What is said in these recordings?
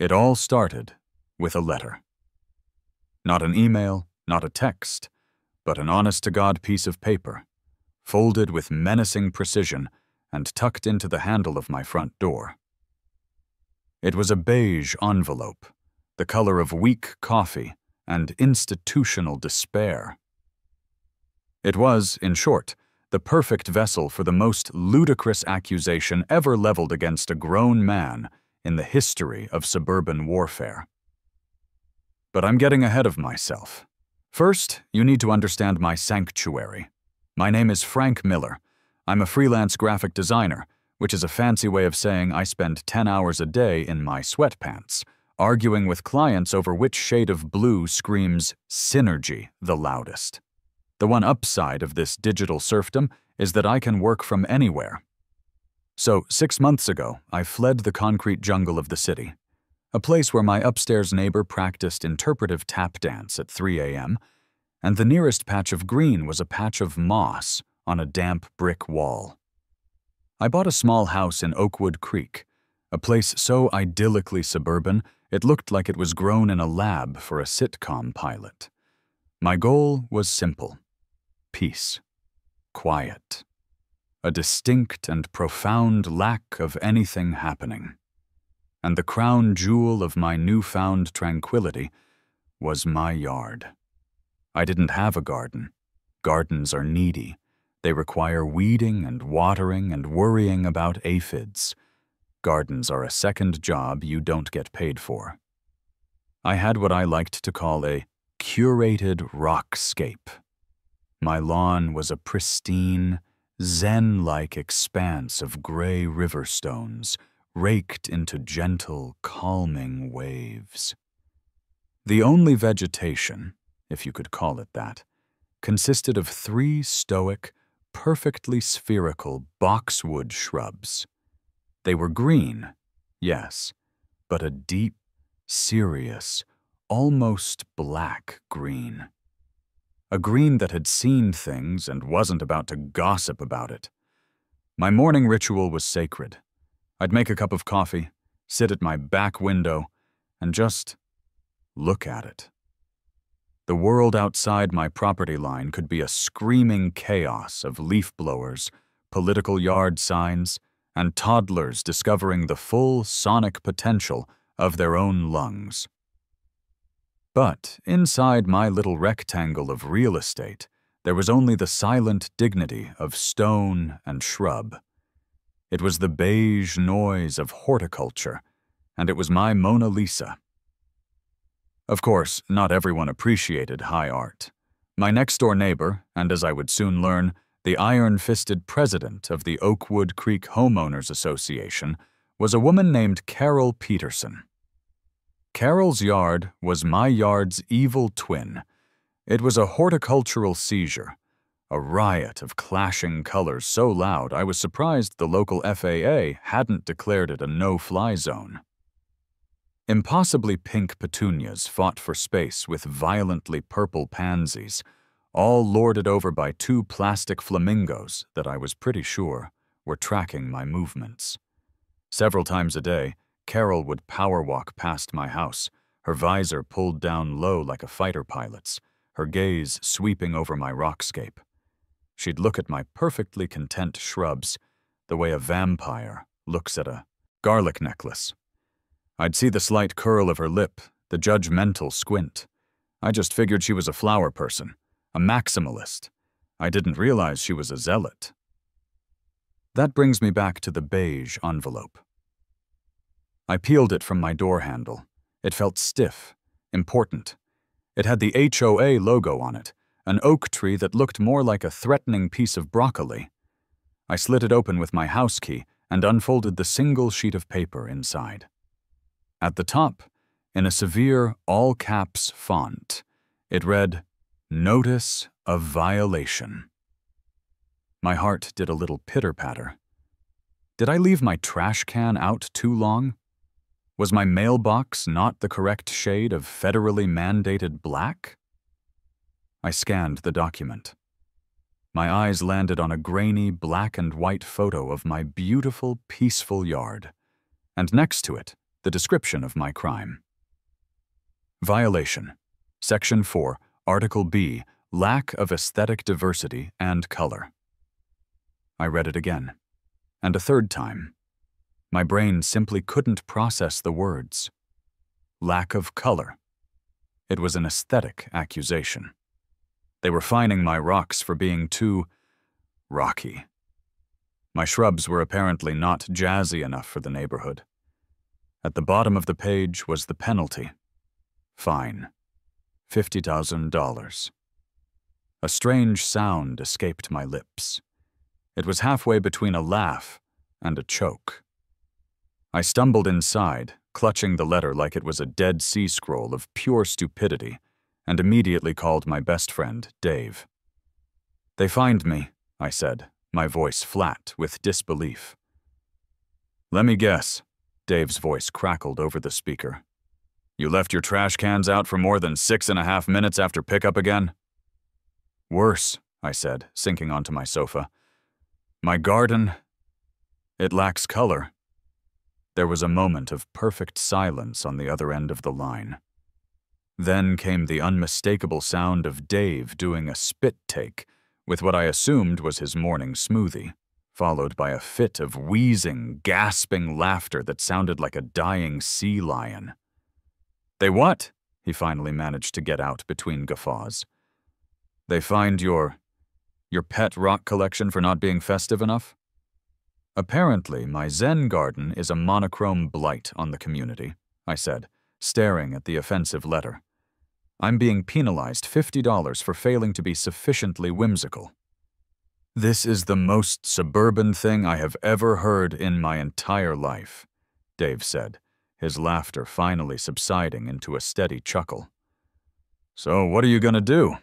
It all started with a letter. Not an email, not a text, but an honest-to-God piece of paper, folded with menacing precision and tucked into the handle of my front door. It was a beige envelope, the color of weak coffee and institutional despair. It was, in short, the perfect vessel for the most ludicrous accusation ever leveled against a grown man in the history of suburban warfare. But I'm getting ahead of myself. First, you need to understand my sanctuary. My name is Frank Miller. I'm a freelance graphic designer, which is a fancy way of saying I spend 10 hours a day in my sweatpants, arguing with clients over which shade of blue screams synergy the loudest. The one upside of this digital serfdom is that I can work from anywhere. So, 6 months ago, I fled the concrete jungle of the city, a place where my upstairs neighbor practiced interpretive tap dance at 3 a.m., and the nearest patch of green was a patch of moss on a damp brick wall. I bought a small house in Oakwood Creek, a place so idyllically suburban it looked like it was grown in a lab for a sitcom pilot. My goal was simple: peace, quiet, a distinct and profound lack of anything happening. And the crown jewel of my newfound tranquility was my yard. I didn't have a garden. Gardens are needy. They require weeding and watering and worrying about aphids. Gardens are a second job you don't get paid for. I had what I liked to call a curated rockscape. My lawn was a pristine, zen-like expanse of gray river stones, raked into gentle, calming waves. The only vegetation, if you could call it that, consisted of 3 stoic, perfectly spherical boxwood shrubs. They were green, yes, but a deep, serious, almost black green. A green that had seen things and wasn't about to gossip about it. My morning ritual was sacred. I'd make a cup of coffee, sit at my back window, and just look at it. The world outside my property line could be a screaming chaos of leaf blowers, political yard signs, and toddlers discovering the full sonic potential of their own lungs. But inside my little rectangle of real estate, there was only the silent dignity of stone and shrub. It was the beige noise of horticulture, and it was my Mona Lisa. Of course, not everyone appreciated high art. My next-door neighbor, and as I would soon learn, the iron-fisted president of the Oakwood Creek Homeowners Association, was a woman named Carol Peterson. Carol's yard was my yard's evil twin. It was a horticultural seizure, a riot of clashing colors so loud I was surprised the local FAA hadn't declared it a no-fly zone. Impossibly pink petunias fought for space with violently purple pansies, all lorded over by 2 plastic flamingos that I was pretty sure were tracking my movements. Several times a day, Carol would power walk past my house, her visor pulled down low like a fighter pilot's, her gaze sweeping over my rockscape. She'd look at my perfectly content shrubs, the way a vampire looks at a garlic necklace. I'd see the slight curl of her lip, the judgmental squint. I just figured she was a flower person, a maximalist. I didn't realize she was a zealot. That brings me back to the beige envelope. I peeled it from my door handle. It felt stiff, important. It had the HOA logo on it, an oak tree that looked more like a threatening piece of broccoli. I slid it open with my house key and unfolded the single sheet of paper inside. At the top, in a severe all-caps font, it read, "Notice of violation." My heart did a little pitter-patter. Did I leave my trash can out too long? Was my mailbox not the correct shade of federally mandated black? I scanned the document. My eyes landed on a grainy black and white photo of my beautiful, peaceful yard, and next to it, the description of my crime. Violation. Section 4, Article B, lack of aesthetic diversity and color. I read it again, and a third time. My brain simply couldn't process the words. Lack of color. It was an aesthetic accusation. They were fining my rocks for being too rocky. My shrubs were apparently not jazzy enough for the neighborhood. At the bottom of the page was the penalty. Fine. $50,000. A strange sound escaped my lips. It was halfway between a laugh and a choke. I stumbled inside, clutching the letter like it was a Dead Sea Scroll of pure stupidity, and immediately called my best friend, Dave. "They fined me," I said, my voice flat with disbelief. "Let me guess," Dave's voice crackled over the speaker. "You left your trash cans out for more than 6.5 minutes after pickup again?" "Worse," I said, sinking onto my sofa. "My garden, it lacks color." There was a moment of perfect silence on the other end of the line. Then came the unmistakable sound of Dave doing a spit take with what I assumed was his morning smoothie, followed by a fit of wheezing, gasping laughter that sounded like a dying sea lion. "They what?" he finally managed to get out between guffaws. "They fined your pet rock collection for not being festive enough?" "Apparently, my Zen garden is a monochrome blight on the community," I said, staring at the offensive letter. "I'm being penalized $50 for failing to be sufficiently whimsical." "This is the most suburban thing I have ever heard in my entire life," Dave said, his laughter finally subsiding into a steady chuckle. "So what are you gonna do?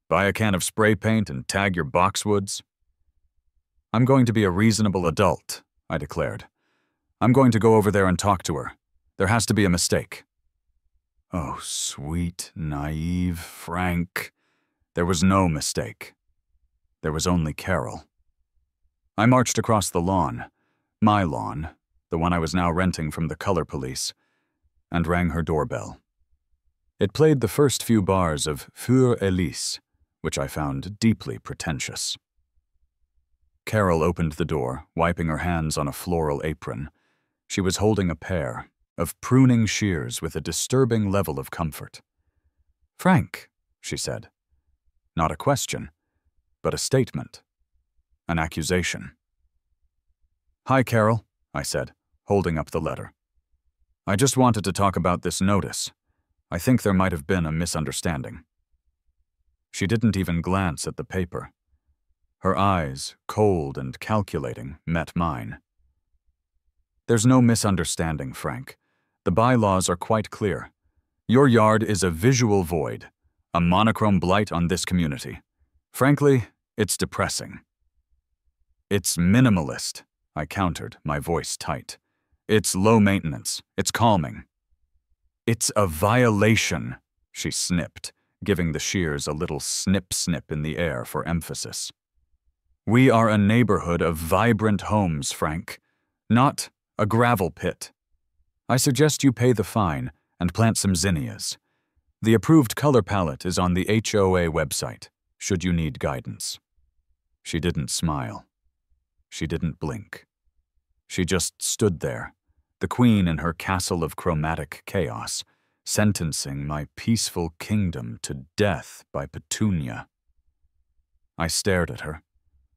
Buy a can of spray paint and tag your boxwoods?" "I'm going to be a reasonable adult," I declared. "I'm going to go over there and talk to her. There has to be a mistake." Oh, sweet, naive Frank. There was no mistake. There was only Carol. I marched across the lawn, my lawn, the one I was now renting from the color police, and rang her doorbell. It played the first few bars of Für Elise, which I found deeply pretentious. Carol opened the door, wiping her hands on a floral apron. She was holding a pair of pruning shears with a disturbing level of comfort. "Frank," she said. Not a question, but a statement. An accusation. "Hi, Carol," I said, holding up the letter. "I just wanted to talk about this notice. I think there might have been a misunderstanding." She didn't even glance at the paper. Her eyes, cold and calculating, met mine. "There's no misunderstanding, Frank. The bylaws are quite clear. Your yard is a visual void, a monochrome blight on this community. Frankly, it's depressing." "It's minimalist," I countered, my voice tight. "It's low maintenance. It's calming." "It's a violation," she snipped, giving the shears a little snip-snip in the air for emphasis. "We are a neighborhood of vibrant homes, Frank, not a gravel pit. I suggest you pay the fine and plant some zinnias. The approved color palette is on the HOA website, should you need guidance." She didn't smile. She didn't blink. She just stood there, the queen in her castle of chromatic chaos, sentencing my peaceful kingdom to death by petunia. I stared at her,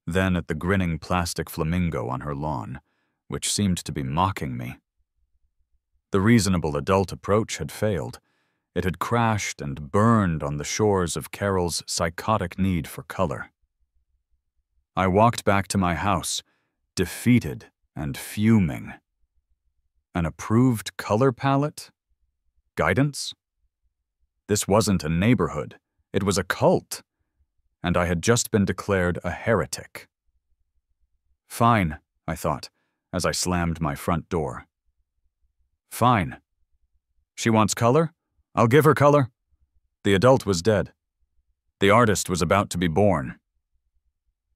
then at the grinning plastic flamingo on her lawn, which seemed to be mocking me. The reasonable adult approach had failed. It had crashed and burned on the shores of Carol's psychotic need for color. I walked back to my house, defeated and fuming. An approved color palette? Guidance? This wasn't a neighborhood. It was a cult. And I had just been declared a heretic. Fine, I thought, as I slammed my front door. Fine. She wants color? I'll give her color. The adult was dead. The artist was about to be born.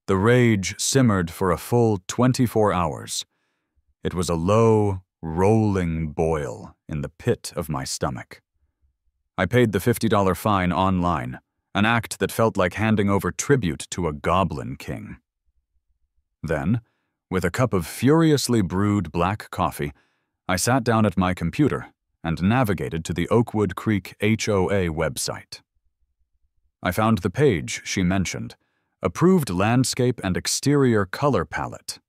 The rage simmered for a full 24 hours. It was a low, rolling boil in the pit of my stomach. I paid the $50 fine online, an act that felt like handing over tribute to a goblin king. Then, with a cup of furiously brewed black coffee, I sat down at my computer and navigated to the Oakwood Creek HOA website. I found the page she mentioned, Approved Landscape and Exterior Color Palette.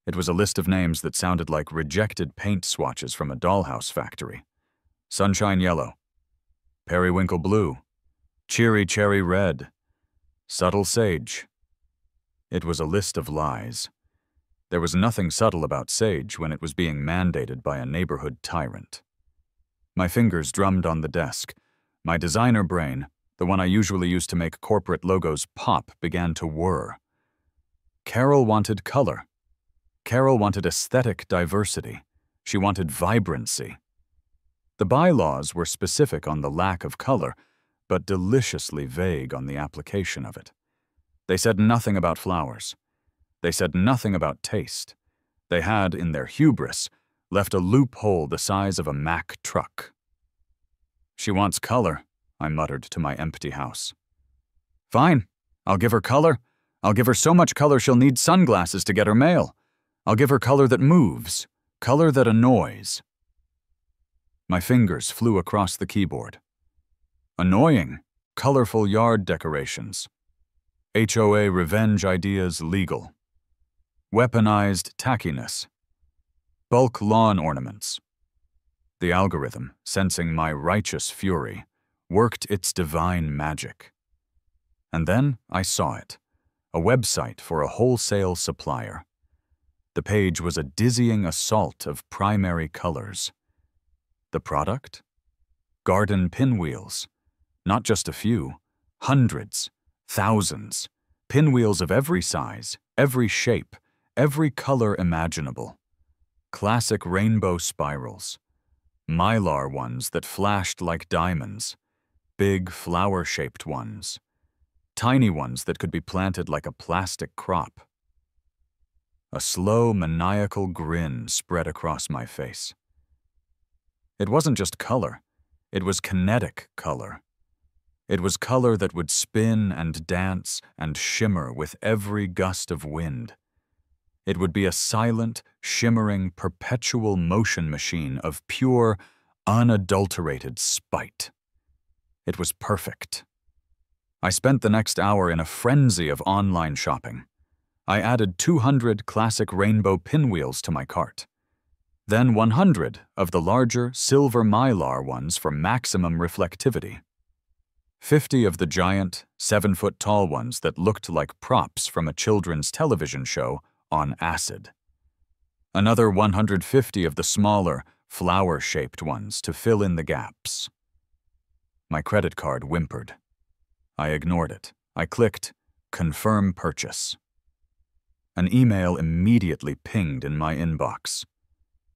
It was a list of names that sounded like rejected paint swatches from a dollhouse factory. Sunshine Yellow, Periwinkle Blue, Cheery Cherry Red, Subtle Sage. It was a list of lies. There was nothing subtle about sage when it was being mandated by a neighborhood tyrant. My fingers drummed on the desk. My designer brain, the one I usually use to make corporate logos pop, began to whir. Carol wanted color. Carol wanted aesthetic diversity. She wanted vibrancy. The bylaws were specific on the lack of color, but deliciously vague on the application of it. They said nothing about flowers. They said nothing about taste. They had, in their hubris, left a loophole the size of a Mack truck. She wants color, I muttered to my empty house. Fine, I'll give her color. I'll give her so much color she'll need sunglasses to get her mail. I'll give her color that moves, color that annoys. My fingers flew across the keyboard. Annoying, colorful yard decorations. HOA revenge ideas legal. Weaponized tackiness. Bulk lawn ornaments. The algorithm, sensing my righteous fury, worked its divine magic. And then I saw it, a website for a wholesale supplier. The page was a dizzying assault of primary colors. The product? Garden pinwheels. Not just a few, hundreds, thousands, pinwheels of every size, every shape, every color imaginable. Classic rainbow spirals. Mylar ones that flashed like diamonds. Big flower-shaped ones. Tiny ones that could be planted like a plastic crop. A slow, maniacal grin spread across my face. It wasn't just color. It was kinetic color. It was color that would spin and dance and shimmer with every gust of wind. It would be a silent, shimmering, perpetual motion machine of pure, unadulterated spite. It was perfect. I spent the next hour in a frenzy of online shopping. I added 200 classic rainbow pinwheels to my cart. Then 100 of the larger silver mylar ones for maximum reflectivity. 50 of the giant, 7-foot-tall ones that looked like props from a children's television show on acid. Another 150 of the smaller, flower-shaped ones to fill in the gaps. My credit card whimpered. I ignored it. I clicked, Confirm Purchase. An email immediately pinged in my inbox.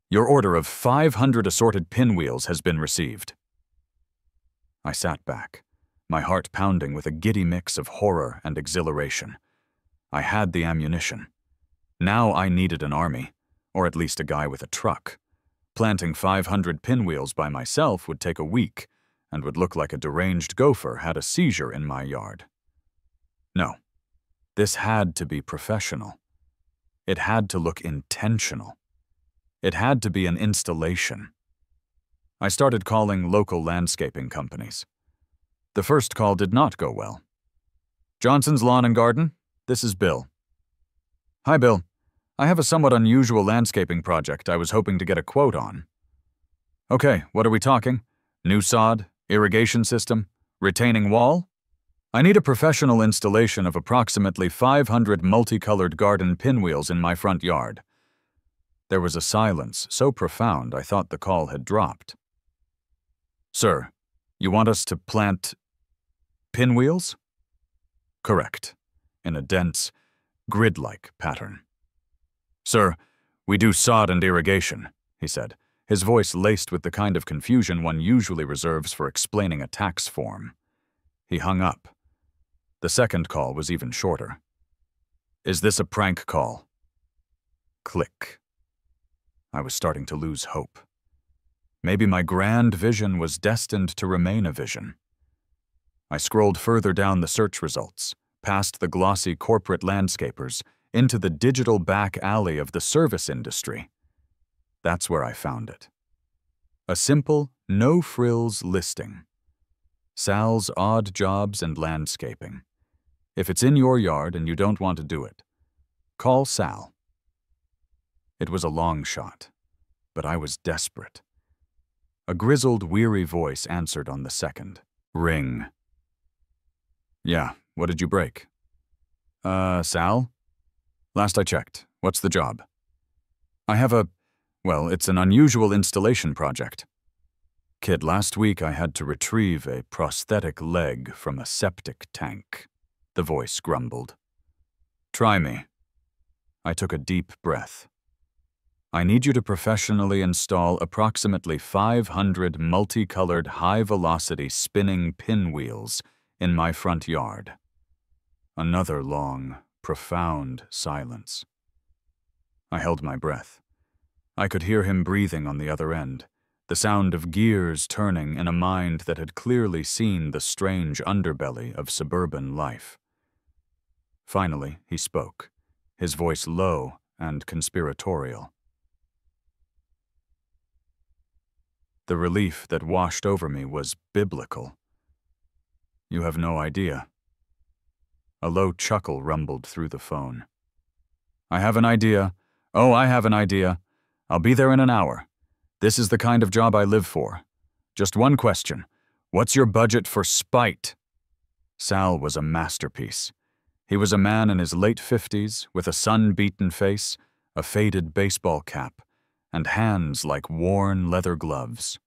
Your order of 500 assorted pinwheels has been received. I sat back, my heart pounding with a giddy mix of horror and exhilaration. I had the ammunition. Now I needed an army, or at least a guy with a truck. Planting 500 pinwheels by myself would take a week, and would look like a deranged gopher had a seizure in my yard. No, this had to be professional. It had to look intentional. It had to be an installation. I started calling local landscaping companies. The first call did not go well. Johnson's Lawn and Garden, this is Bill. Hi, Bill. I have a somewhat unusual landscaping project I was hoping to get a quote on. Okay, what are we talking? New sod, irrigation system, retaining wall? I need a professional installation of approximately 500 multicolored garden pinwheels in my front yard. There was a silence so profound I thought the call had dropped. Sir, you want us to plant pinwheels? Correct, in a dense, grid-like pattern. Sir, we do sod and irrigation, he said, his voice laced with the kind of confusion one usually reserves for explaining a tax form. He hung up. The second call was even shorter. Is this a prank call? Click. I was starting to lose hope. Maybe my grand vision was destined to remain a vision. I scrolled further down the search results, past the glossy corporate landscapers, into the digital back alley of the service industry. That's where I found it. A simple, no-frills listing. Sal's Odd Jobs and Landscaping. If it's in your yard and you don't want to do it, call Sal. It was a long shot, but I was desperate. A grizzled, weary voice answered on the second. Ring. Yeah, what did you break? Sal? Last I checked. What's the job? I have it's an unusual installation project. Kid, last week I had to retrieve a prosthetic leg from a septic tank. The voice grumbled. Try me. I took a deep breath. I need you to professionally install approximately 500 multicolored high-velocity spinning pinwheels in my front yard. Another long, profound silence. I held my breath. I could hear him breathing on the other end, the sound of gears turning in a mind that had clearly seen the strange underbelly of suburban life. Finally, he spoke, his voice low and conspiratorial. The relief that washed over me was biblical. You have no idea. A low chuckle rumbled through the phone. I have an idea. Oh, I have an idea. I'll be there in an hour. This is the kind of job I live for. Just one question. What's your budget for spite? Sal was a masterpiece. He was a man in his late 50s, with a sun-beaten face, a faded baseball cap, and hands like worn leather gloves.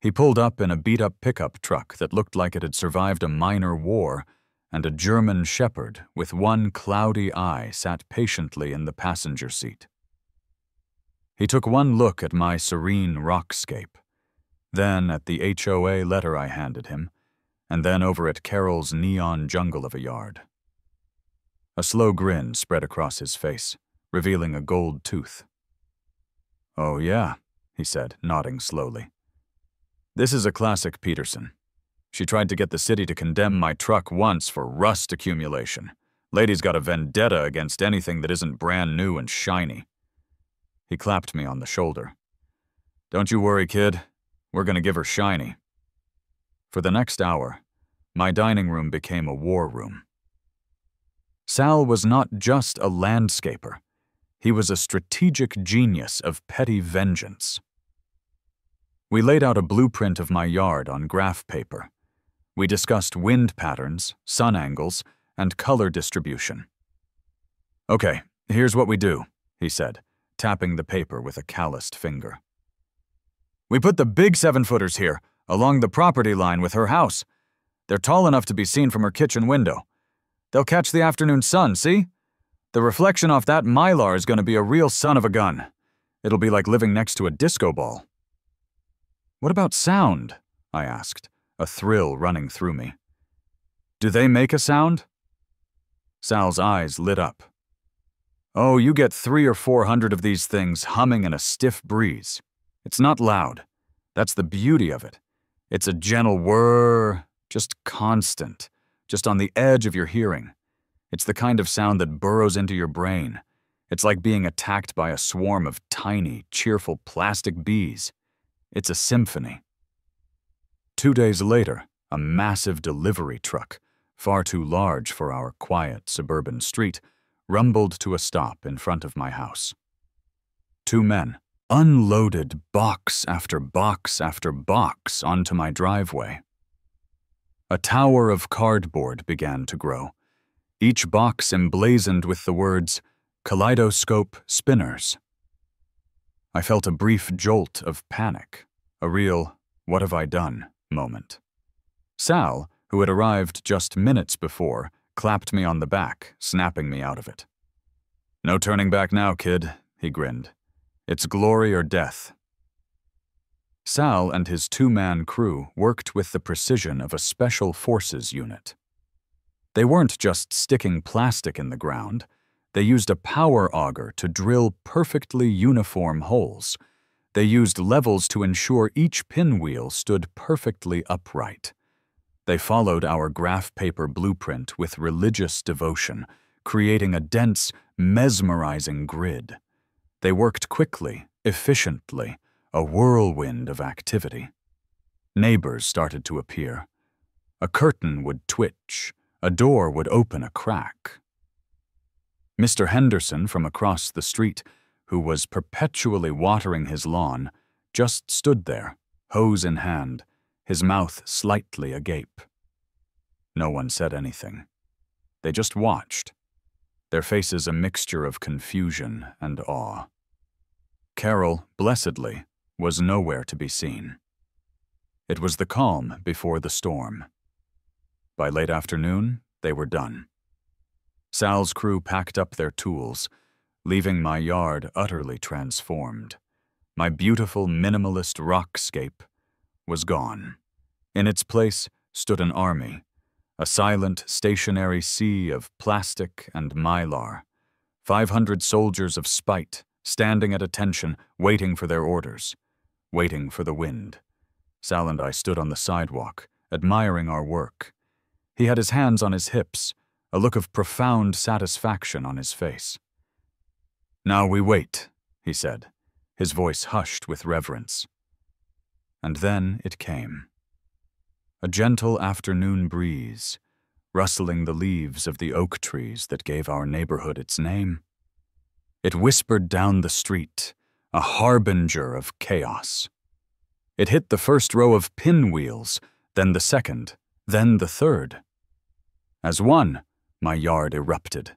He pulled up in a beat-up pickup truck that looked like it had survived a minor war, and a German shepherd with one cloudy eye sat patiently in the passenger seat. He took one look at my serene rockscape, then at the HOA letter I handed him, and then over at Carol's neon jungle of a yard. A slow grin spread across his face, revealing a gold tooth. Oh yeah, he said, nodding slowly. This is a classic Peterson. She tried to get the city to condemn my truck once for rust accumulation. Lady's got a vendetta against anything that isn't brand new and shiny. He clapped me on the shoulder. Don't you worry, kid. We're gonna give her shiny. For the next hour, my dining room became a war room. Sal was not just a landscaper. He was a strategic genius of petty vengeance. We laid out a blueprint of my yard on graph paper. We discussed wind patterns, sun angles, and color distribution. Okay, here's what we do, he said, tapping the paper with a calloused finger. We put the big 7-footers here, along the property line with her house. They're tall enough to be seen from her kitchen window. They'll catch the afternoon sun, see? The reflection off that mylar is going to be a real son of a gun. It'll be like living next to a disco ball. What about sound? I asked, a thrill running through me. Do they make a sound? Sal's eyes lit up. Oh, you get 300 or 400 of these things humming in a stiff breeze. It's not loud. That's the beauty of it. It's a gentle whir, just constant, just on the edge of your hearing. It's the kind of sound that burrows into your brain. It's like being attacked by a swarm of tiny, cheerful plastic bees. It's a symphony. 2 days later, a massive delivery truck, far too large for our quiet suburban street, rumbled to a stop in front of my house. 2 men unloaded box after box after box onto my driveway. A tower of cardboard began to grow, each box emblazoned with the words, "Kaleidoscope Spinners." I felt a brief jolt of panic, a real, "what have I done?" moment. Sal, who had arrived just minutes before, clapped me on the back, snapping me out of it. No turning back now, kid, he grinned. It's glory or death. Sal and his 2-man crew worked with the precision of a special forces unit. They weren't just sticking plastic in the ground. They used a power auger to drill perfectly uniform holes. They used levels to ensure each pinwheel stood perfectly upright. They followed our graph paper blueprint with religious devotion, creating a dense, mesmerizing grid. They worked quickly, efficiently, a whirlwind of activity. Neighbors started to appear. A curtain would twitch, a door would open a crack. Mr. Henderson from across the street, who was perpetually watering his lawn, just stood there, hose in hand, his mouth slightly agape. No one said anything. They just watched, their faces a mixture of confusion and awe. Carol, blessedly, was nowhere to be seen. It was the calm before the storm. By late afternoon, they were done. Sal's crew packed up their tools, leaving my yard utterly transformed. My beautiful minimalist rockscape was gone. In its place stood an army, a silent, stationary sea of plastic and mylar, 500 soldiers of spite standing at attention, waiting for their orders, waiting for the wind. Sal and I stood on the sidewalk, admiring our work. He had his hands on his hips, a look of profound satisfaction on his face. "Now we wait," he said, his voice hushed with reverence. And then it came. A gentle afternoon breeze, rustling the leaves of the oak trees that gave our neighborhood its name. It whispered down the street, a harbinger of chaos. It hit the first row of pinwheels, then the second, then the third. As one, my yard erupted.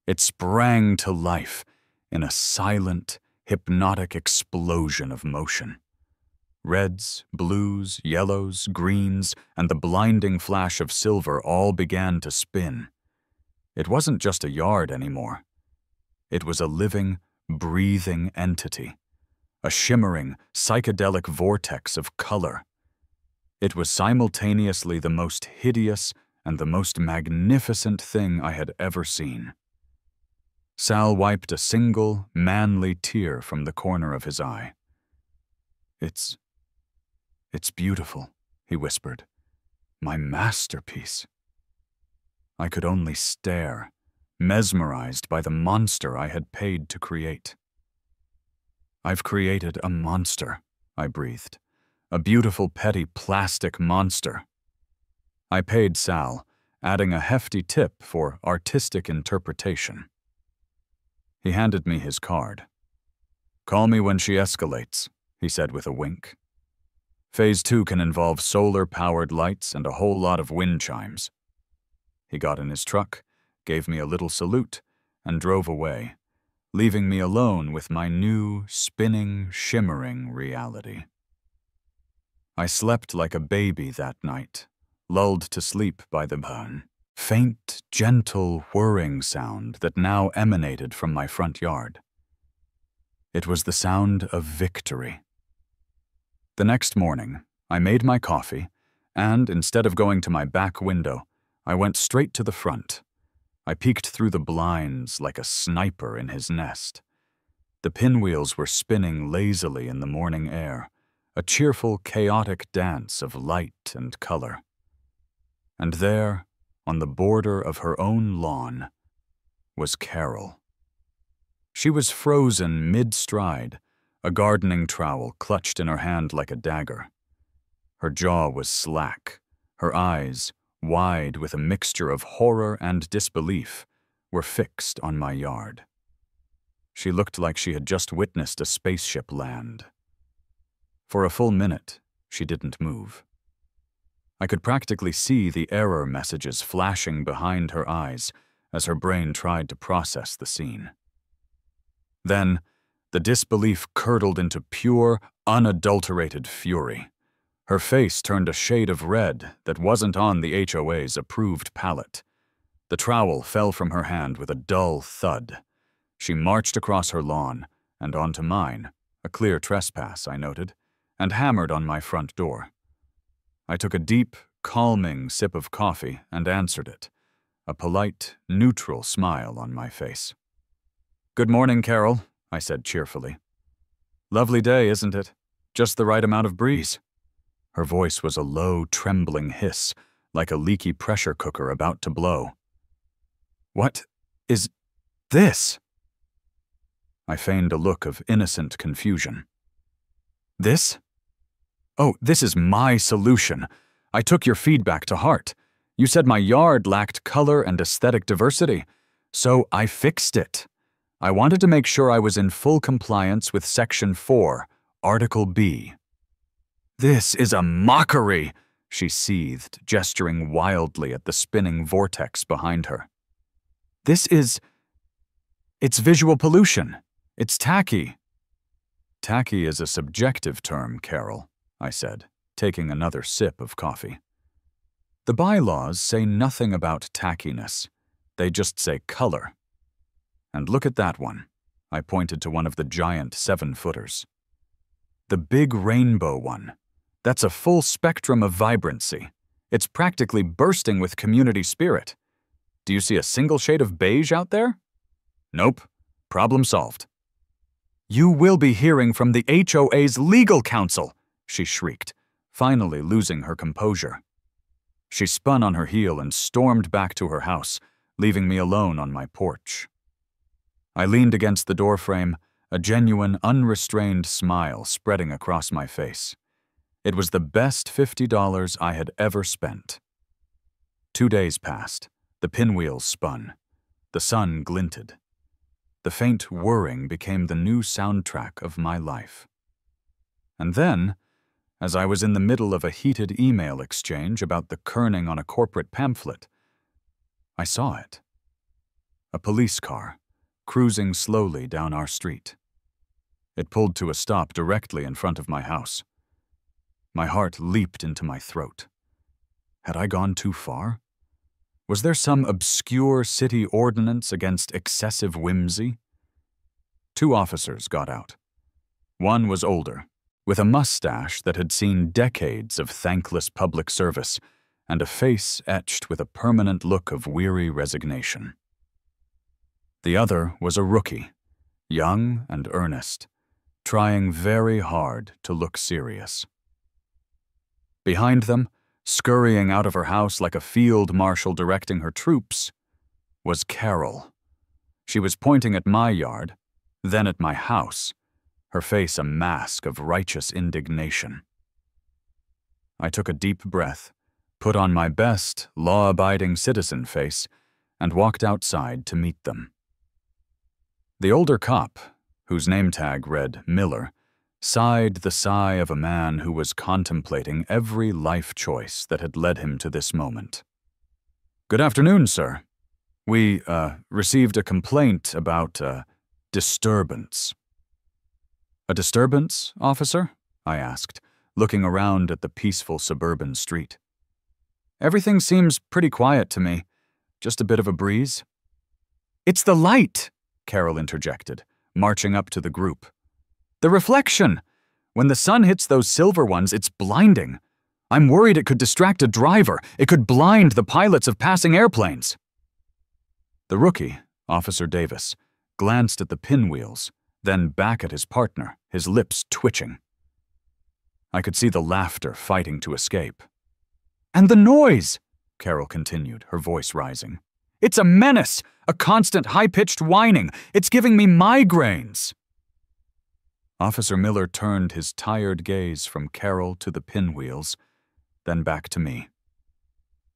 It sprang to life in a silent, hypnotic explosion of motion. Reds, blues, yellows, greens, and the blinding flash of silver all began to spin. It wasn't just a yard anymore. It was a living, breathing entity, a shimmering, psychedelic vortex of color. It was simultaneously the most hideous and the most magnificent thing I had ever seen. Sal wiped a single, manly tear from the corner of his eye. It's beautiful," he whispered. "My masterpiece." I could only stare, mesmerized by the monster I had paid to create. "I've created a monster," I breathed. "A beautiful, petty, plastic monster." I paid Sal, adding a hefty tip for artistic interpretation. He handed me his card. "Call me when she escalates," he said with a wink. "Phase 2 can involve solar-powered lights and a whole lot of wind chimes." He got in his truck, gave me a little salute, and drove away, leaving me alone with my new, spinning, shimmering reality. I slept like a baby that night, lulled to sleep by the faint, gentle whirring sound that now emanated from my front yard. It was the sound of victory. The next morning, I made my coffee, and instead of going to my back window, I went straight to the front. I peeked through the blinds like a sniper in his nest. The pinwheels were spinning lazily in the morning air, a cheerful, chaotic dance of light and color. And there, on the border of her own lawn, was Carol. She was frozen mid-stride, a gardening trowel clutched in her hand like a dagger. Her jaw was slack, her eyes, wide with a mixture of horror and disbelief, were fixed on my yard. She looked like she had just witnessed a spaceship land. For a full minute, she didn't move. I could practically see the error messages flashing behind her eyes as her brain tried to process the scene. Then, the disbelief curdled into pure, unadulterated fury. Her face turned a shade of red that wasn't on the HOA's approved palette. The trowel fell from her hand with a dull thud. She marched across her lawn and onto mine, a clear trespass, I noted, and hammered on my front door. I took a deep, calming sip of coffee and answered it, a polite, neutral smile on my face. "Good morning, Carol," I said cheerfully. "Lovely day, isn't it? Just the right amount of breeze." Her voice was a low, trembling hiss, like a leaky pressure cooker about to blow. "What is this?" I feigned a look of innocent confusion. "This? Oh, this is my solution. I took your feedback to heart. You said my yard lacked color and aesthetic diversity, so I fixed it. I wanted to make sure I was in full compliance with Section 4, Article B." "This is a mockery," she seethed, gesturing wildly at the spinning vortex behind her. It's visual pollution. It's tacky." "Tacky is a subjective term, Carol," I said, taking another sip of coffee. "The bylaws say nothing about tackiness. They just say color. And look at that one." I pointed to one of the giant 7-footers. "The big rainbow one. That's a full spectrum of vibrancy. It's practically bursting with community spirit. Do you see a single shade of beige out there? Nope. Problem solved." "You will be hearing from the HOA's legal counsel," she shrieked, finally losing her composure. She spun on her heel and stormed back to her house, leaving me alone on my porch. I leaned against the doorframe, a genuine, unrestrained smile spreading across my face. It was the best $50 I had ever spent. 2 days passed. The pinwheels spun. The sun glinted. The faint whirring became the new soundtrack of my life. And then, as I was in the middle of a heated email exchange about the kerning on a corporate pamphlet, I saw it. A police car, cruising slowly down our street. It pulled to a stop directly in front of my house. My heart leaped into my throat. Had I gone too far? Was there some obscure city ordinance against excessive whimsy? 2 officers got out. One was older, with a mustache that had seen decades of thankless public service and a face etched with a permanent look of weary resignation. The other was a rookie, young and earnest, trying very hard to look serious. Behind them, scurrying out of her house like a field marshal directing her troops, was Carol. She was pointing at my yard, then at my house, her face a mask of righteous indignation. I took a deep breath, put on my best, law-abiding citizen face, and walked outside to meet them. The older cop, whose name tag read Miller, sighed the sigh of a man who was contemplating every life choice that had led him to this moment. "Good afternoon, sir. We, received a complaint about, disturbance." "A disturbance, officer?" I asked, looking around at the peaceful suburban street. "Everything seems pretty quiet to me. Just a bit of a breeze." "It's the light," Carol interjected, marching up to the group. "The reflection. When the sun hits those silver ones, it's blinding. I'm worried it could distract a driver. It could blind the pilots of passing airplanes." The rookie, Officer Davis, glanced at the pinwheels, then back at his partner, his lips twitching. I could see the laughter fighting to escape. "And the noise," Carol continued, her voice rising. "It's a menace, a constant high-pitched whining. It's giving me migraines." Officer Miller turned his tired gaze from Carol to the pinwheels, then back to me.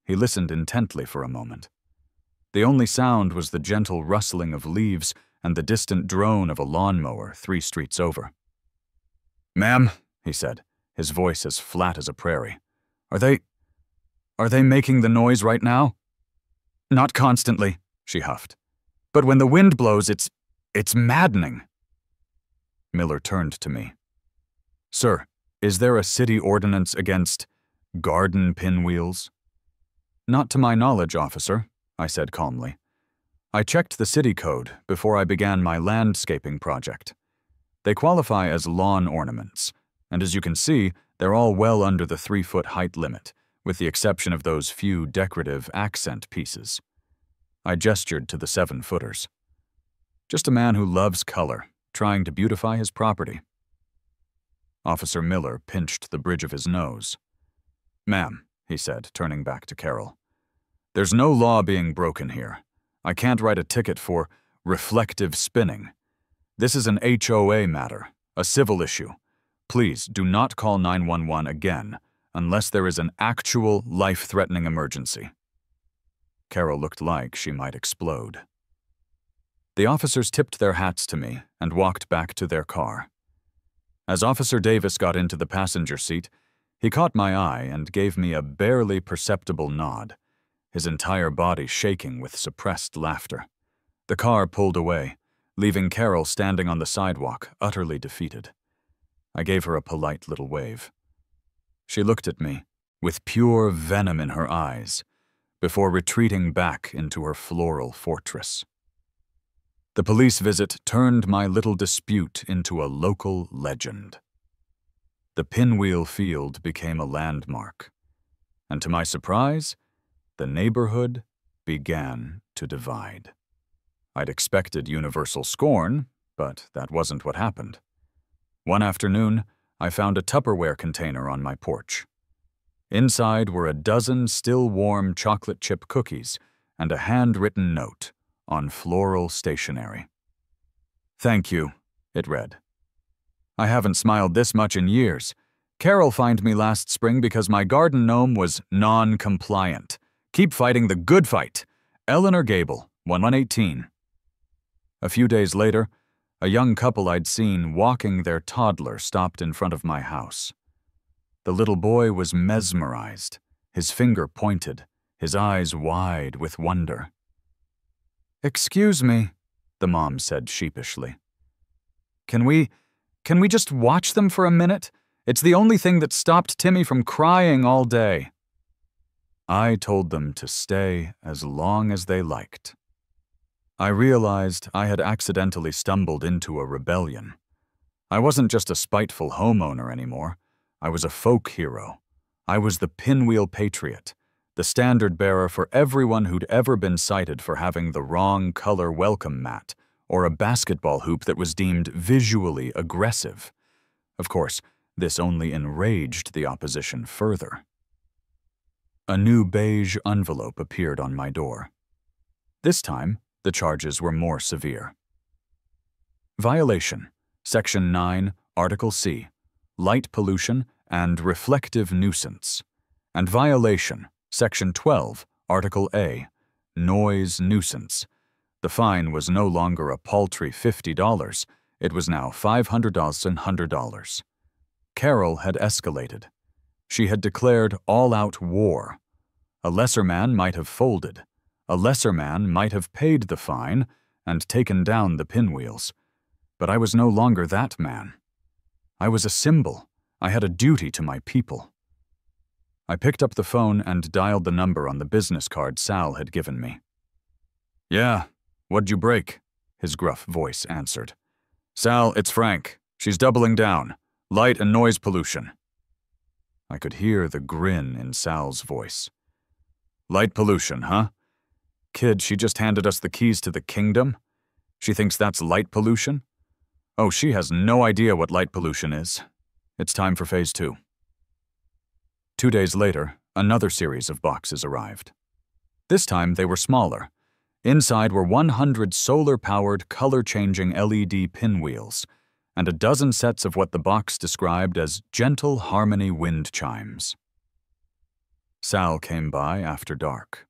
He listened intently for a moment. The only sound was the gentle rustling of leaves and the distant drone of a lawnmower 3 streets over. "Ma'am," he said, his voice as flat as a prairie, Are they making the noise right now?" "Not constantly," she huffed. "But when the wind blows, it's maddening." Miller turned to me. "Sir, is there a city ordinance against garden pinwheels?" "Not to my knowledge, officer," I said calmly. "I checked the city code before I began my landscaping project. They qualify as lawn ornaments, and as you can see, they're all well under the 3-foot height limit, with the exception of those few decorative accent pieces. I gestured to the 7-footers. Just a man who loves color, trying to beautify his property. Officer Miller pinched the bridge of his nose. "Ma'am," he said, turning back to Carol, "there's no law being broken here. I can't write a ticket for reflective spinning. This is an HOA matter, a civil issue. Please do not call 911 again unless there is an actual life-threatening emergency." Carol looked like she might explode. The officers tipped their hats to me and walked back to their car. As Officer Davis got into the passenger seat, he caught my eye and gave me a barely perceptible nod, his entire body shaking with suppressed laughter. The car pulled away, leaving Carol standing on the sidewalk, utterly defeated. I gave her a polite little wave. She looked at me, with pure venom in her eyes, before retreating back into her floral fortress. The police visit turned my little dispute into a local legend. The Pinwheel field became a landmark, and to my surprise, the neighborhood began to divide. I'd expected universal scorn, but that wasn't what happened. One afternoon, I found a Tupperware container on my porch. Inside were a dozen still-warm chocolate chip cookies and a handwritten note on floral stationery. "Thank you," it read. "I haven't smiled this much in years. Carol fined me last spring because my garden gnome was non-compliant. Keep fighting the good fight. Eleanor Gable, 1118. A few days later, a young couple I'd seen walking their toddler stopped in front of my house. The little boy was mesmerized, his finger pointed, his eyes wide with wonder. "Excuse me," the mom said sheepishly. Can we just watch them for a minute? It's the only thing that stopped Timmy from crying all day." I told them to stay as long as they liked. I realized I had accidentally stumbled into a rebellion. I wasn't just a spiteful homeowner anymore. I was a folk hero. I was the Pinwheel Patriot, the standard-bearer for everyone who'd ever been cited for having the wrong color welcome mat or a basketball hoop that was deemed visually aggressive. Of course, this only enraged the opposition further. A new beige envelope appeared on my door. This time, the charges were more severe. Violation, Section 9, Article C, light pollution and reflective nuisance, and violation, Section 12, Article A, noise nuisance. The fine was no longer a paltry $50, it was now $500 and $100. Carol had escalated. She had declared all-out war. A lesser man might have folded. A lesser man might have paid the fine and taken down the Pinwheels. But I was no longer that man. I was a symbol. I had a duty to my people. I picked up the phone and dialed the number on the business card Sal had given me. "Yeah, what'd you break?" his gruff voice answered. "Sal, it's Frank. She's doubling down. Light and noise pollution." I could hear the grin in Sal's voice. "Light pollution, huh? Kid, she just handed us the keys to the kingdom? She thinks that's light pollution? Oh, she has no idea what light pollution is. It's time for Phase 2. 2 days later, another series of boxes arrived. This time they were smaller. Inside were 100 solar-powered, color-changing LED pinwheels, and a dozen sets of what the box described as gentle harmony wind chimes. Sal came by after dark.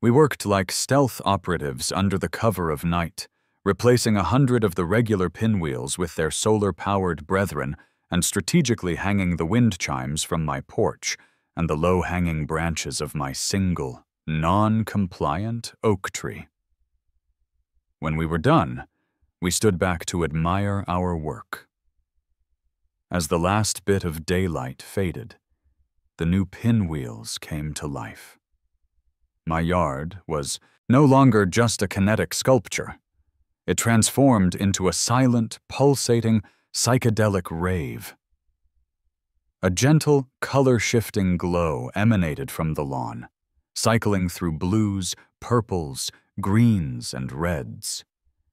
We worked like stealth operatives under the cover of night, replacing 100 of the regular pinwheels with their solar-powered brethren and strategically hanging the wind chimes from my porch and the low-hanging branches of my single, non-compliant oak tree. When we were done, we stood back to admire our work. As the last bit of daylight faded, the new pinwheels came to life. My yard was no longer just a kinetic sculpture. It transformed into a silent, pulsating, psychedelic rave. A gentle, color-shifting glow emanated from the lawn, cycling through blues, purples, greens, and reds.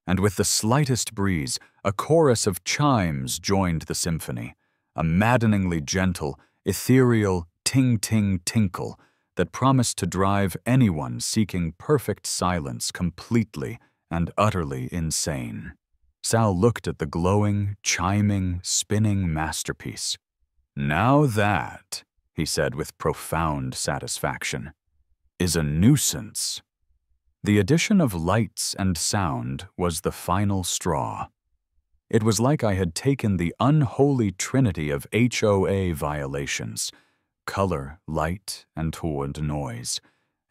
And with the slightest breeze, a chorus of chimes joined the symphony, a maddeningly gentle, ethereal ting-ting-tinkle that promised to drive anyone seeking perfect silence completely and utterly insane. Sal looked at the glowing, chiming, spinning masterpiece. "Now that," he said with profound satisfaction, "is a nuisance." The addition of lights and sound was the final straw. It was like I had taken the unholy trinity of HOA violations, color, light, and toward noise,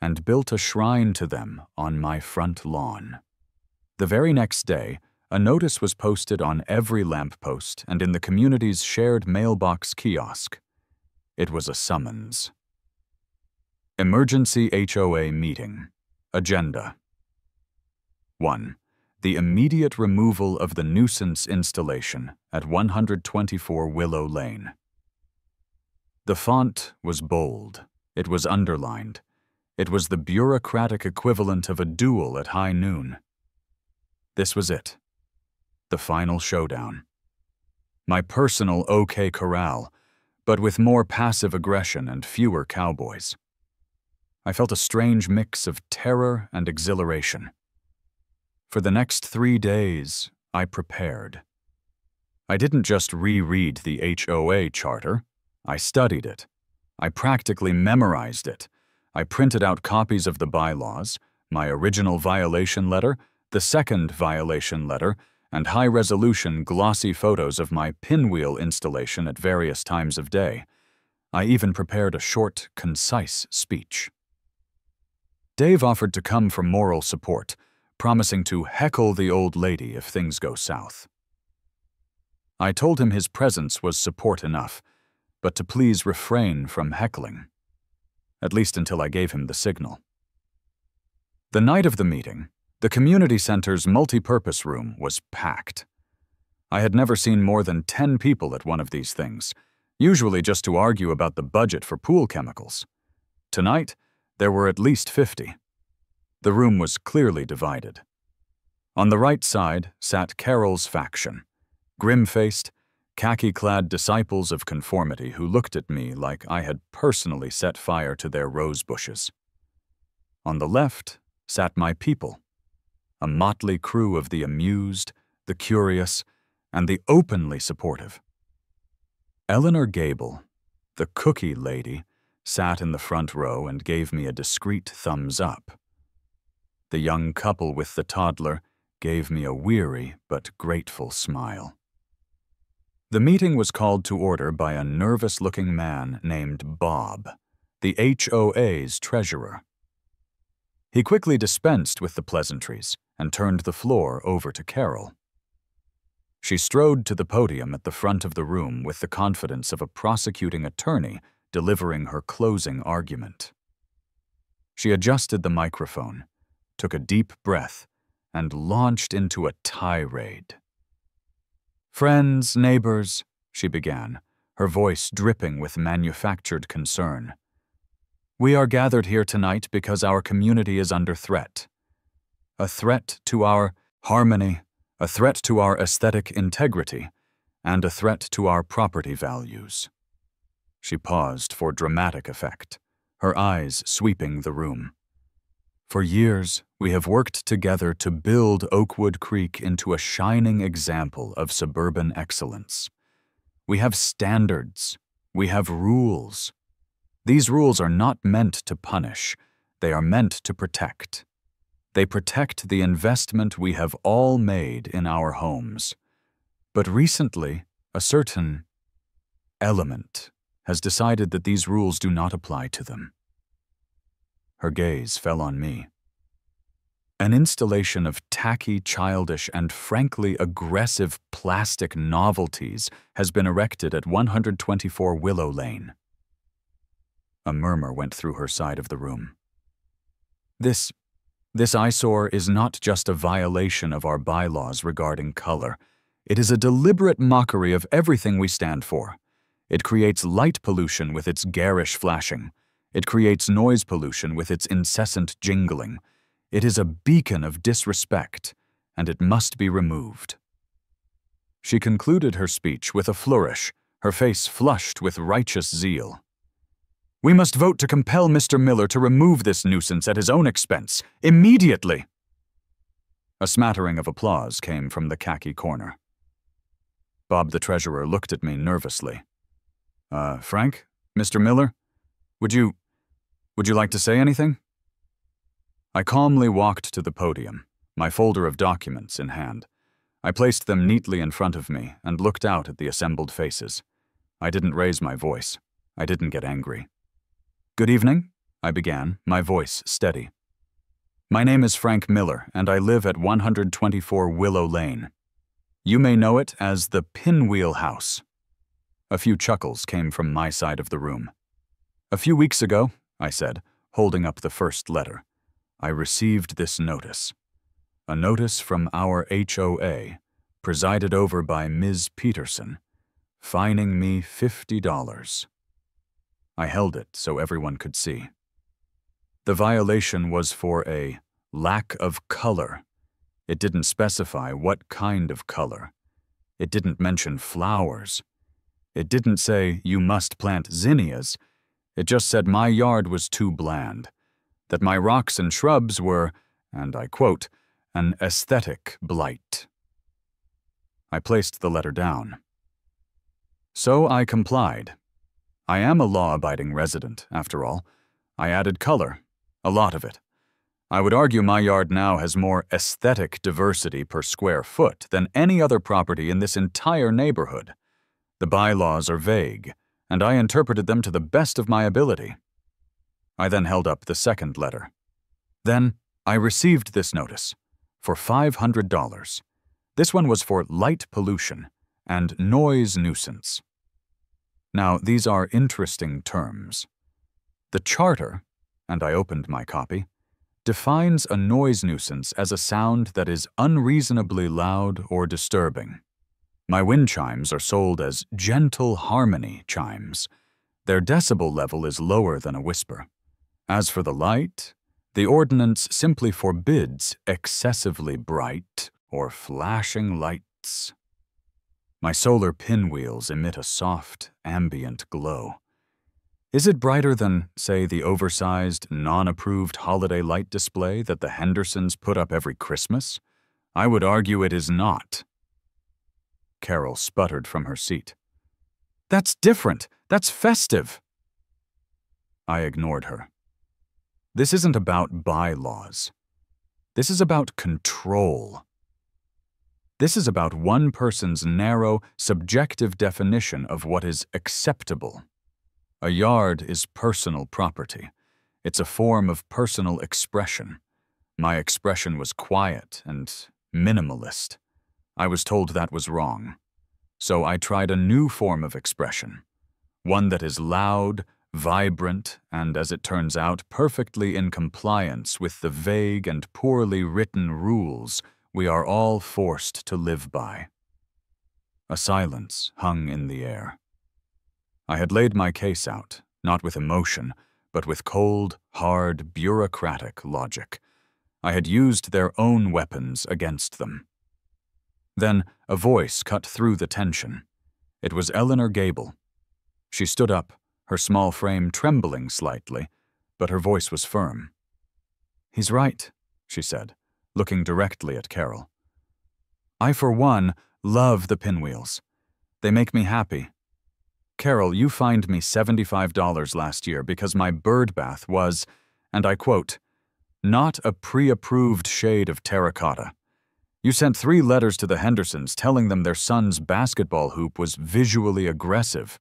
and built a shrine to them on my front lawn. The very next day, a notice was posted on every lamppost and in the community's shared mailbox kiosk. It was a summons. Emergency HOA meeting. Agenda. 1. The immediate removal of the nuisance installation at 124 Willow Lane. The font was bold. It was underlined. It was the bureaucratic equivalent of a duel at high noon. This was it. The final showdown. My personal OK Corral, but with more passive aggression and fewer cowboys. I felt a strange mix of terror and exhilaration. For the next 3 days, I prepared. I didn't just reread the HOA charter. I studied it. I practically memorized it. I printed out copies of the bylaws, my original violation letter, the second violation letter, and high-resolution glossy photos of my pinwheel installation at various times of day. I even prepared a short, concise speech. Dave offered to come for moral support, promising to heckle the old lady if things go south. I told him his presence was support enough, but to please refrain from heckling, at least until I gave him the signal. The night of the meeting, the community center's multi-purpose room was packed. I had never seen more than 10 people at one of these things, usually just to argue about the budget for pool chemicals. Tonight, there were at least 50. The room was clearly divided. On the right side sat Carol's faction, grim-faced, khaki-clad disciples of conformity who looked at me like I had personally set fire to their rose bushes. On the left sat my people, a motley crew of the amused, the curious, and the openly supportive. Eleanor Gable, the cookie lady, sat in the front row and gave me a discreet thumbs up. The young couple with the toddler gave me a weary but grateful smile. The meeting was called to order by a nervous-looking man named Bob, the HOA's treasurer. He quickly dispensed with the pleasantries and turned the floor over to Carol. She strode to the podium at the front of the room with the confidence of a prosecuting attorney delivering her closing argument. She adjusted the microphone, took a deep breath, and launched into a tirade. "Friends, neighbors," she began, her voice dripping with manufactured concern. "We are gathered here tonight because our community is under threat. A threat to our harmony, a threat to our aesthetic integrity, and a threat to our property values." She paused for dramatic effect, her eyes sweeping the room. "For years, we have worked together to build Oakwood Creek into a shining example of suburban excellence. We have standards. We have rules. These rules are not meant to punish. They are meant to protect. They protect the investment we have all made in our homes. But recently, a certain element has decided that these rules do not apply to them." Her gaze fell on me. An installation of tacky, childish, and frankly aggressive plastic novelties has been erected at 124 Willow Lane. A murmur went through her side of the room. This eyesore is not just a violation of our bylaws regarding color. It is a deliberate mockery of everything we stand for. It creates light pollution with its garish flashing. It creates noise pollution with its incessant jingling. It is a beacon of disrespect, and it must be removed." She concluded her speech with a flourish, her face flushed with righteous zeal. "We must vote to compel Mr. Miller to remove this nuisance at his own expense, immediately." A smattering of applause came from the khaki corner. Bob the treasurer looked at me nervously. Frank? Mr. Miller? Would you like to say anything?" I calmly walked to the podium, my folder of documents in hand. I placed them neatly in front of me and looked out at the assembled faces. I didn't raise my voice. I didn't get angry. "Good evening," I began, my voice steady. "My name is Frank Miller, and I live at 124 Willow Lane. You may know it as the Pinwheel House." A few chuckles came from my side of the room. "A few weeks ago," I said, holding up the first letter, "I received this notice. A notice from our HOA, presided over by Ms. Peterson, fining me $50. I held it so everyone could see. The violation was for a lack of color. It didn't specify what kind of color. It didn't mention flowers. It didn't say you must plant zinnias. It just said my yard was too bland, that my rocks and shrubs were, and I quote, an aesthetic blight. I placed the letter down. So I complied. I am a law-abiding resident, after all. I added color, a lot of it. I would argue my yard now has more aesthetic diversity per square foot than any other property in this entire neighborhood. The bylaws are vague, and I interpreted them to the best of my ability. I then held up the second letter. Then I received this notice for $500. This one was for light pollution and noise nuisance. Now, these are interesting terms. The charter, and I opened my copy, defines a noise nuisance as a sound that is unreasonably loud or disturbing. My wind chimes are sold as gentle harmony chimes. Their decibel level is lower than a whisper. As for the light, the ordinance simply forbids excessively bright or flashing lights. My solar pinwheels emit a soft, ambient glow. Is it brighter than, say, the oversized, non-approved holiday light display that the Hendersons put up every Christmas? I would argue it is not. Carol sputtered from her seat. "That's different. That's festive." I ignored her. This isn't about bylaws. This is about control. This is about one person's narrow, subjective definition of what is acceptable. A yard is personal property. It's a form of personal expression. My expression was quiet and minimalist. I was told that was wrong. So I tried a new form of expression, one that is loud, vibrant, and, as it turns out, perfectly in compliance with the vague and poorly written rules we are all forced to live by. A silence hung in the air. I had laid my case out, not with emotion, but with cold, hard, bureaucratic logic. I had used their own weapons against them. Then a voice cut through the tension. It was Eleanor Gable. She stood up, her small frame trembling slightly, but her voice was firm. "He's right," she said, looking directly at Carol. "I, for one, love the Pinwheels. They make me happy. Carol, you fined me $75 last year because my bird bath was, and I quote, not a pre-approved shade of terracotta. You sent 3 letters to the Hendersons telling them their son's basketball hoop was visually aggressive.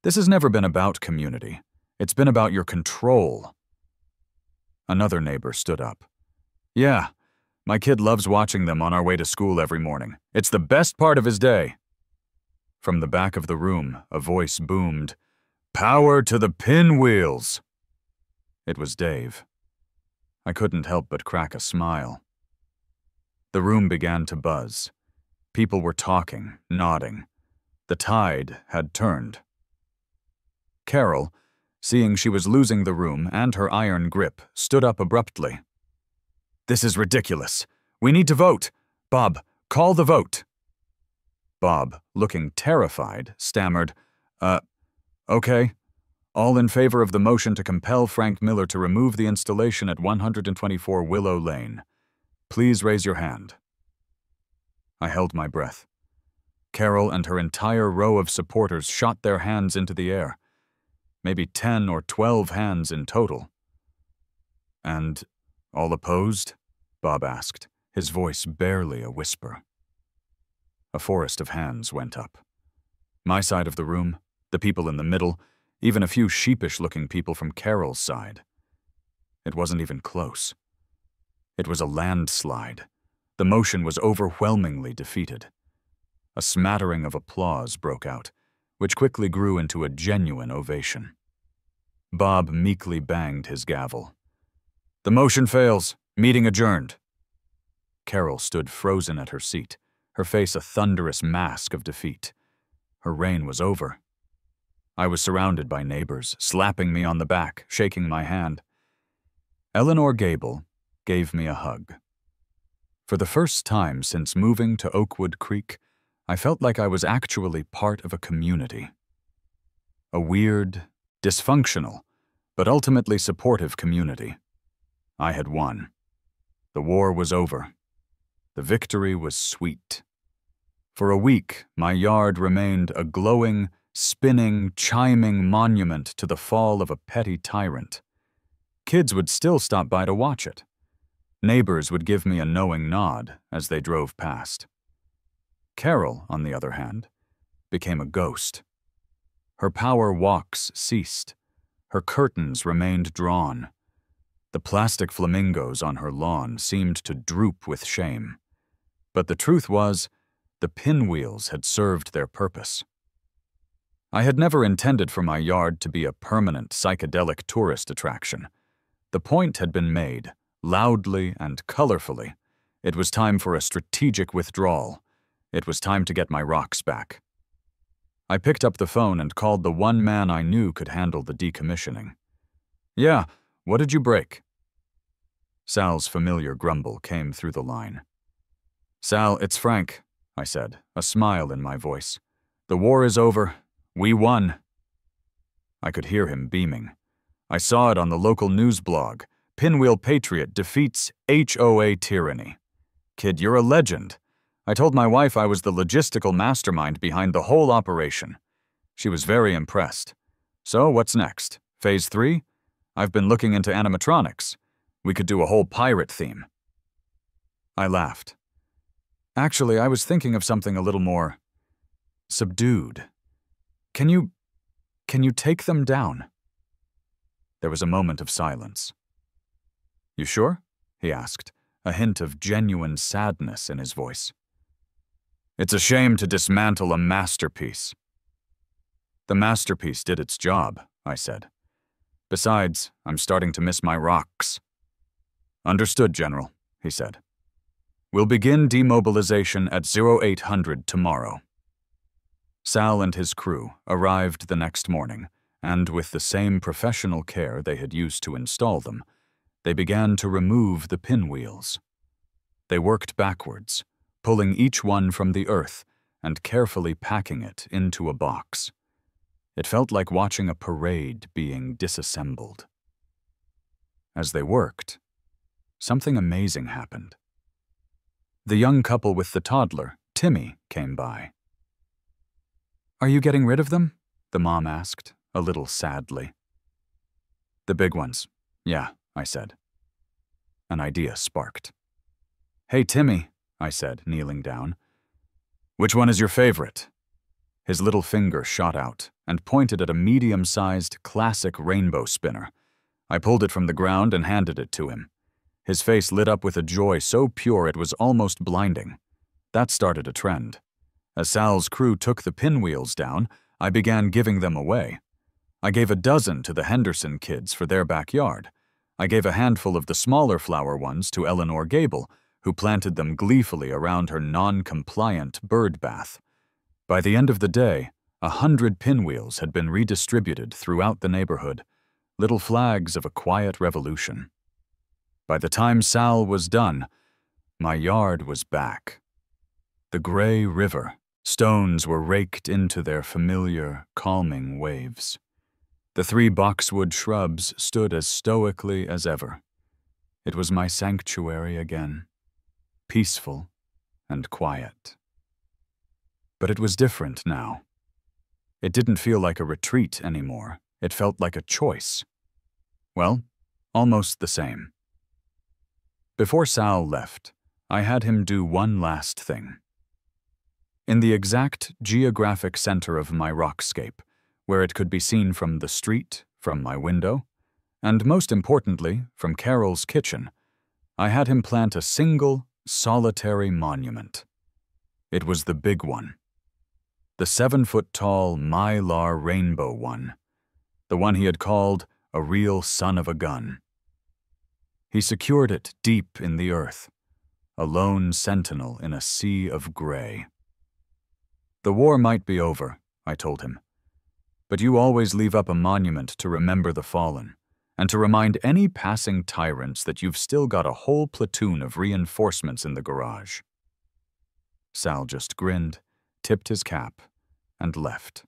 This has never been about community. It's been about your control." Another neighbor stood up. "Yeah, my kid loves watching them on our way to school every morning. It's the best part of his day." From the back of the room, a voice boomed, "Power to the Pinwheels!" It was Dave. I couldn't help but crack a smile. The room began to buzz. People were talking, nodding. The tide had turned. Carol, seeing she was losing the room and her iron grip, stood up abruptly. This is ridiculous. We need to vote. Bob, call the vote. Bob, looking terrified, stammered, Okay. All in favor of the motion to compel Frank Miller to remove the installation at 124 Willow Lane. Please raise your hand. I held my breath. Carol and her entire row of supporters shot their hands into the air. Maybe 10 or 12 hands in total. And all opposed? Bob asked, his voice barely a whisper. A forest of hands went up. My side of the room, the people in the middle, even a few sheepish-looking people from Carol's side. It wasn't even close. It was a landslide. The motion was overwhelmingly defeated. A smattering of applause broke out, which quickly grew into a genuine ovation. Bob meekly banged his gavel. The motion fails. Meeting adjourned. Carol stood frozen at her seat, her face a thunderous mask of defeat. Her reign was over. I was surrounded by neighbors, slapping me on the back, shaking my hand. Eleanor Gable gave me a hug. For the first time since moving to Oakwood Creek, I felt like I was actually part of a community. A weird, dysfunctional, but ultimately supportive community. I had won. The war was over. The victory was sweet. For a week, my yard remained a glowing, spinning, chiming monument to the fall of a petty tyrant. Kids would still stop by to watch it. Neighbors would give me a knowing nod as they drove past. Carol, on the other hand, became a ghost. Her power walks ceased. Her curtains remained drawn. The plastic flamingos on her lawn seemed to droop with shame. But the truth was, the pinwheels had served their purpose. I had never intended for my yard to be a permanent psychedelic tourist attraction. The point had been made, loudly and colorfully. It was time for a strategic withdrawal. It was time to get my rocks back. I picked up the phone and called the one man I knew could handle the decommissioning. Yeah, what did you break? Sal's familiar grumble came through the line. Sal, it's Frank, I said, a smile in my voice. The war is over. We won. I could hear him beaming. I saw it on the local news blog. Pinwheel Patriot defeats HOA tyranny. Kid, you're a legend. I told my wife I was the logistical mastermind behind the whole operation. She was very impressed. So, what's next? Phase 3? I've been looking into animatronics. We could do a whole pirate theme. I laughed. Actually, I was thinking of something a little more subdued. Can you take them down? There was a moment of silence. You sure? He asked, a hint of genuine sadness in his voice. It's a shame to dismantle a masterpiece. The masterpiece did its job, I said. Besides, I'm starting to miss my rocks. Understood, General, he said. We'll begin demobilization at 0800 tomorrow. Sal and his crew arrived the next morning, and with the same professional care they had used to install them, they began to remove the pinwheels. They worked backwards, pulling each one from the earth and carefully packing it into a box. It felt like watching a parade being disassembled. As they worked, something amazing happened. The young couple with the toddler, Timmy, came by. Are you getting rid of them? The mom asked, a little sadly. The big ones. Yeah, I said. An idea sparked. Hey, Timmy, I said, kneeling down. Which one is your favorite? His little finger shot out and pointed at a medium-sized classic rainbow spinner. I pulled it from the ground and handed it to him. His face lit up with a joy so pure it was almost blinding. That started a trend. As Sal's crew took the pinwheels down, I began giving them away. I gave a dozen to the Henderson kids for their backyard. I gave a handful of the smaller flower ones to Eleanor Gable, who planted them gleefully around her non-compliant bird bath. By the end of the day, 100 pinwheels had been redistributed throughout the neighborhood, little flags of a quiet revolution. By the time Sal was done, my yard was back. The gray river, stones were raked into their familiar, calming waves. The 3 boxwood shrubs stood as stoically as ever. It was my sanctuary again, peaceful and quiet. But it was different now. It didn't feel like a retreat anymore. It felt like a choice. Well, almost the same. Before Sal left, I had him do one last thing. In the exact geographic center of my rockscape, where it could be seen from the street, from my window, and most importantly, from Carol's kitchen, I had him plant a single, solitary monument. It was the big one. The 7-foot-tall mylar rainbow one. The one he had called a real son of a gun. He secured it deep in the earth, a lone sentinel in a sea of gray. The war might be over, I told him, but you always leave up a monument to remember the fallen, and to remind any passing tyrants that you've still got a whole platoon of reinforcements in the garage. Sal just grinned, tipped his cap, and left.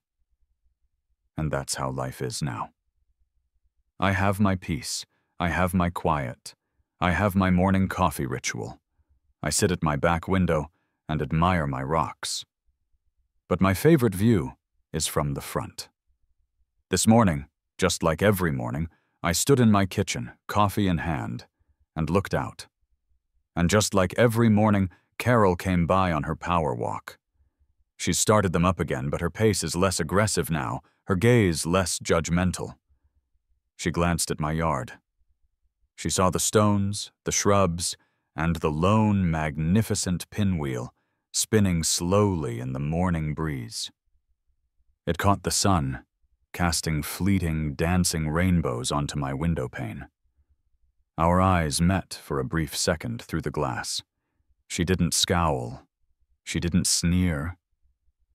And that's how life is now. I have my peace, I have my quiet, I have my morning coffee ritual. I sit at my back window and admire my rocks. But my favorite view is from the front. This morning, just like every morning, I stood in my kitchen, coffee in hand, and looked out. And just like every morning, Carol came by on her power walk. She's started them up again, but her pace is less aggressive now, her gaze less judgmental. She glanced at my yard. She saw the stones, the shrubs, and the lone, magnificent pinwheel spinning slowly in the morning breeze. It caught the sun, casting fleeting, dancing rainbows onto my window pane. Our eyes met for a brief second through the glass. She didn't scowl. She didn't sneer.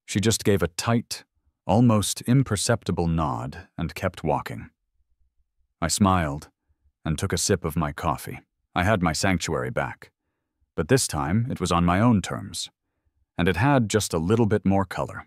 She just gave a tight, almost imperceptible nod and kept walking. I smiled and took a sip of my coffee. I had my sanctuary back, but this time it was on my own terms, and it had just a little bit more color.